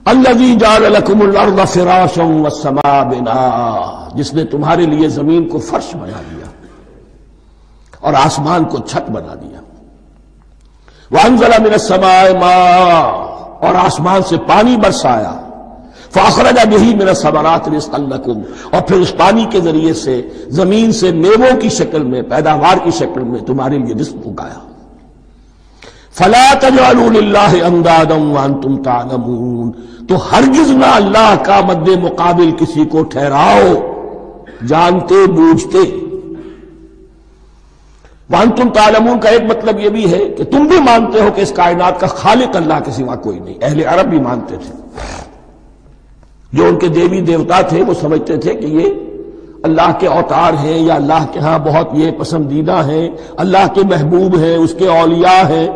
الذی جعل لکم الارض فراشا والسماء بناء، جس نے تمہارے لیے زمین کو فرش بنا دیا اور آسمان کو چھت بنا دیا. وانزل من السماء ماء، اور آسمان سے پانی برسایا. فاخرج به من الثمرات رزقا لکم، اور پھر اس پانی کے ذریعے سے زمین سے میووں کی شکل میں، پیداوار کی شکل میں تمہارے لیے رزق اگایا. فلا تجعلوا للہ اندادا وانتم تعلمون، تو ہرگز نہ اللہ کا مد مقابل کسی کو ٹھہراؤ جانتے بوجھتے. وانتم تعلمون کا ایک مطلب یہ بھی ہے کہ تم بھی مانتے ہو کہ اس کائنات کا خالق اللہ کے سوا کوئی نہیں. اہل عرب بھی مانتے تھے، جو ان کے دیوی دیوتا تھے وہ سمجھتے تھے کہ یہ اللہ کے اوتار ہیں یا اللہ کے ہاں بہت یہ پسندیدہ ہیں، اللہ کے محبوب ہیں، اس کے اولیاء ہیں،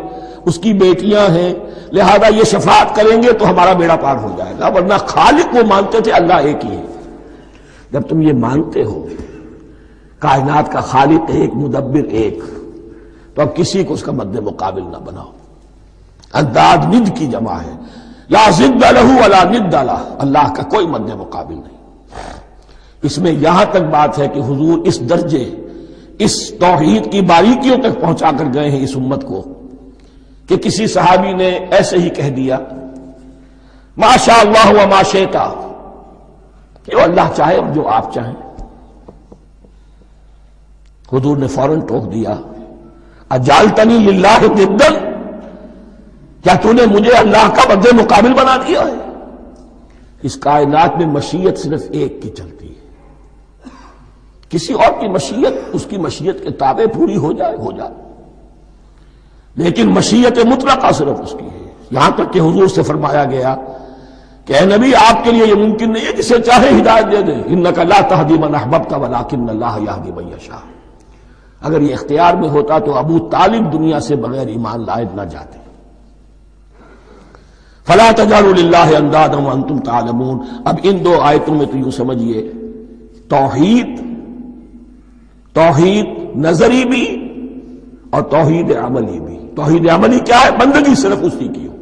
اس کی بیٹیاں ہیں، لہذا یہ شفاعت کریں گے تو ہمارا بیڑا پار ہو جائے گا. ورنہ خالق وہ مانتے تھے اللہ ایک ہی ہے. جب تم یہ مانتے ہو کائنات کا خالق ایک، مدبر ایک، تو اب کسی کو اس کا مد مقابل نہ بناؤ. انداد ند کی جمع ہے، لا ضد لہ ولا ند لہ، اللہ کا کوئی مد مقابل نہیں. اس میں یہاں تک بات ہے کہ حضور اس درجے، اس توحید کی باریکیوں تک پہنچا کر گئے ہیں اس امت کو کہ کسی صحابی نے ایسے ہی کہہ دیا ما شاء اللہ و ما شئت، جو اللہ چاہے اور جو آپ چاہیں. حضور نے فوراً ٹوک دیا اجعلتنی للہ ندا، کیا تو نے مجھے اللہ کا مد مقابل بنا دیا ہے؟ اس کائنات میں مشیت صرف ایک کی چلتی ہے، کسی اور کی مشیت اس کی مشیت کے تابع پوری ہو جائے ہو جائے، لیکن مشیت مطلقہ صرف اس کی ہے. یہاں تک کہ حضور سے فرمایا گیا کہ اے نبی آپ کے لیے یہ ممکن نہیں ہے جسے چاہے ہدایت دے دے، انک لا تہدی من احببت ولکن اللہ یہدی من یشاء. اگر یہ اختیار میں ہوتا تو ابو طالب دنیا سے بغیر ایمان لائے نہ جاتے. فلا تجعلوا للہ اندادا وانتم تعلمون. اب ان دو آیتوں میں تو یوں سمجھیے توحید نظری بھی اور توحید عملی بھی. توحید عملی کیا ہے؟ بندگی صرف اسی کی ہو.